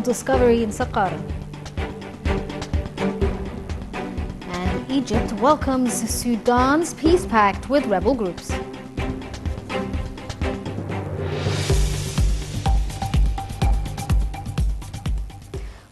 discovery in Saqqara. And Egypt welcomes Sudan's peace pact with rebel groups.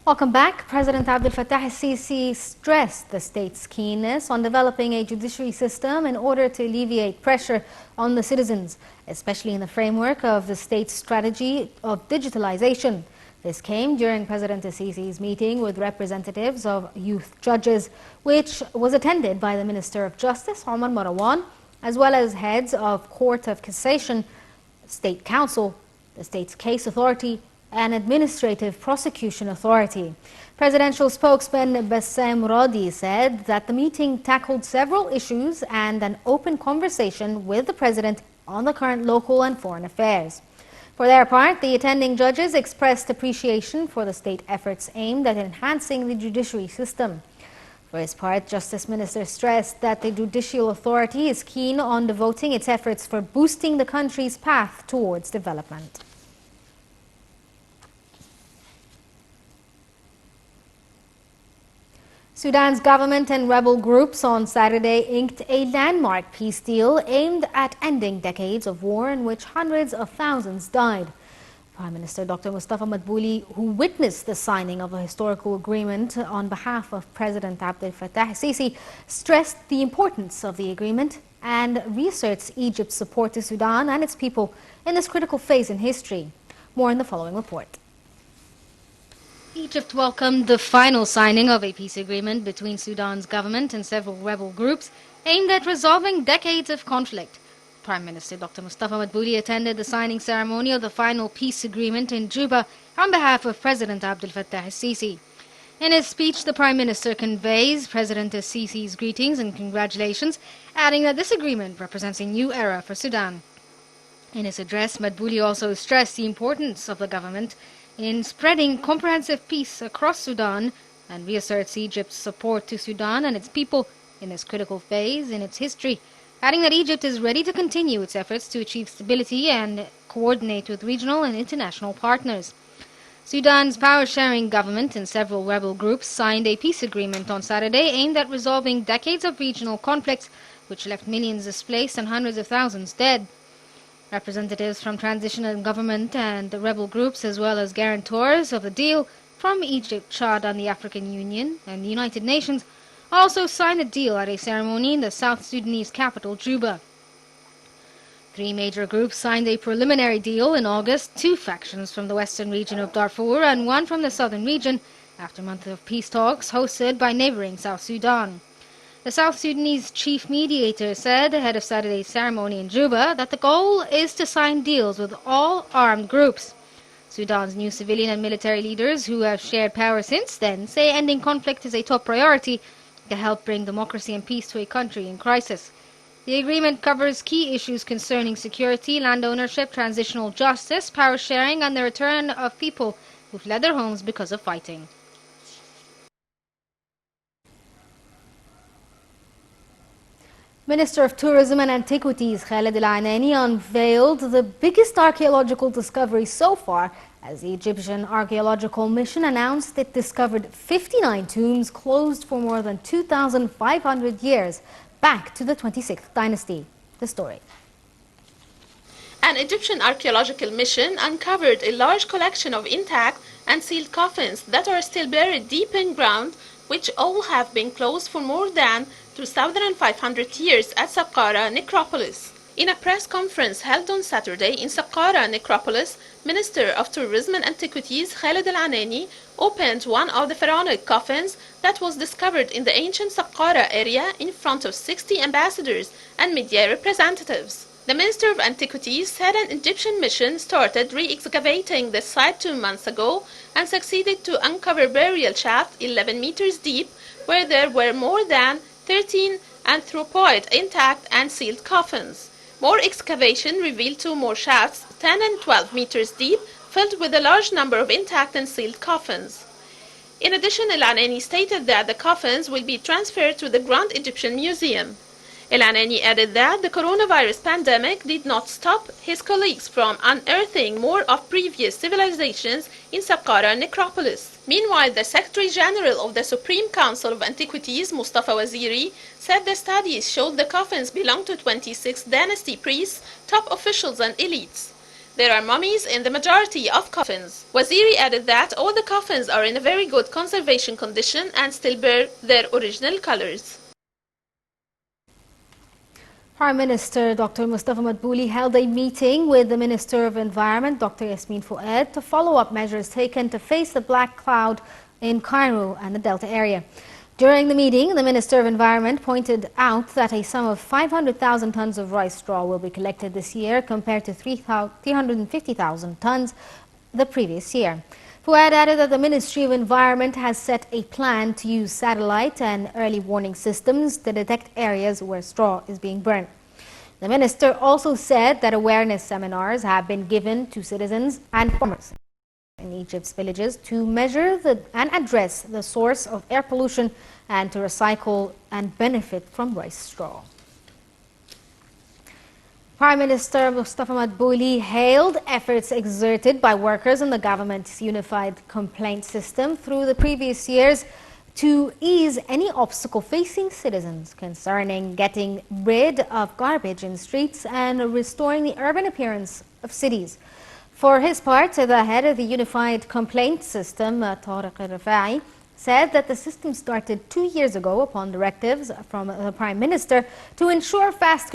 Welcome back. President Abdel Fattah al-Sisi stressed the state's keenness on developing a judiciary system in order to alleviate pressure on the citizens, especially in the framework of the state's strategy of digitalization. This came during President al-Sisi's meeting with representatives of youth judges, which was attended by the Minister of Justice, Omar Marwan, as well as heads of Court of Cassation, State Council, the state's case authority, and Administrative Prosecution Authority. Presidential spokesman Bassem Radi said that the meeting tackled several issues and an open conversation with the president on the current local and foreign affairs. For their part, the attending judges expressed appreciation for the state efforts aimed at enhancing the judiciary system. For his part, Justice Minister stressed that the judicial authority is keen on devoting its efforts for boosting the country's path towards development. Sudan's government and rebel groups on Saturday inked a landmark peace deal aimed at ending decades of war in which hundreds of thousands died. Prime Minister Dr. Mustafa Madbouli, who witnessed the signing of a historical agreement on behalf of President Abdel Fattah al-Sisi, stressed the importance of the agreement and reasserts Egypt's support to Sudan and its people in this critical phase in history. More in the following report. Egypt welcomed the final signing of a peace agreement between Sudan's government and several rebel groups aimed at resolving decades of conflict. Prime Minister Dr. Mustafa Madbouli attended the signing ceremony of the final peace agreement in Juba on behalf of President Abdel Fattah al-Sisi. In his speech, the Prime Minister conveys President al-Sisi's greetings and congratulations, adding that this agreement represents a new era for Sudan. In his address, Madbouli also stressed the importance of the government in spreading comprehensive peace across Sudan and reasserts Egypt's support to Sudan and its people in this critical phase in its history, adding that Egypt is ready to continue its efforts to achieve stability and coordinate with regional and international partners. Sudan's power-sharing government and several rebel groups signed a peace agreement on Saturday aimed at resolving decades of regional conflicts which left millions displaced and hundreds of thousands dead. Representatives from transitional government and the rebel groups, as well as guarantors of the deal from Egypt, Chad and the African Union and the United Nations, also signed a deal at a ceremony in the South Sudanese capital, Juba. Three major groups signed a preliminary deal in August, two factions from the western region of Darfur and one from the southern region, after months of peace talks hosted by neighboring South Sudan. The South Sudanese chief mediator said ahead of Saturday's ceremony in Juba that the goal is to sign deals with all armed groups. Sudan's new civilian and military leaders, who have shared power since then, say ending conflict is a top priority to help bring democracy and peace to a country in crisis. The agreement covers key issues concerning security, land ownership, transitional justice, power sharing, and the return of people who fled their homes because of fighting. Minister of Tourism and Antiquities Khaled al-Anani unveiled the biggest archaeological discovery so far as the Egyptian Archaeological Mission announced it discovered 59 tombs closed for more than 2,500 years back to the 26th dynasty. The story. An Egyptian archaeological mission uncovered a large collection of intact and sealed coffins that are still buried deep in ground, which all have been closed for more than 2,500 years at Saqqara Necropolis. In a press conference held on Saturday in Saqqara Necropolis, Minister of Tourism and Antiquities Khaled al-Anani opened one of the pharaonic coffins that was discovered in the ancient Saqqara area in front of 60 ambassadors and media representatives. The Minister of Antiquities said an Egyptian mission started re-excavating the site 2 months ago and succeeded to uncover burial shafts 11 meters deep where there were more than 13 anthropoid intact and sealed coffins. More excavation revealed 2 more shafts 10 and 12 meters deep filled with a large number of intact and sealed coffins. In addition, al-Anani stated that the coffins will be transferred to the Grand Egyptian Museum. El-Anani added that the coronavirus pandemic did not stop his colleagues from unearthing more of previous civilizations in Saqqara necropolis. Meanwhile, the Secretary General of the Supreme Council of Antiquities, Mustafa Waziri, said the studies showed the coffins belong to 26th dynasty priests, top officials and elites. There are mummies in the majority of coffins. Waziri added that all the coffins are in a very good conservation condition and still bear their original colors. Prime Minister Dr. Mustafa Madbouli held a meeting with the Minister of Environment, Dr. Yasmin Fuad, to follow up measures taken to face the black cloud in Cairo and the Delta area. During the meeting, the Minister of Environment pointed out that a sum of 500,000 tons of rice straw will be collected this year compared to 350,000 tons the previous year. Fuad added that the Ministry of Environment has set a plan to use satellite and early warning systems to detect areas where straw is being burned. The minister also said that awareness seminars have been given to citizens and farmers in Egypt's villages to measure and address the source of air pollution and to recycle and benefit from rice straw. Prime Minister Mustafa Madbouli hailed efforts exerted by workers in the government's unified complaint system through the previous years to ease any obstacle facing citizens concerning getting rid of garbage in streets and restoring the urban appearance of cities. For his part, the head of the unified complaint system, Tariq al-Rafai, said that the system started 2 years ago upon directives from the Prime Minister to ensure fast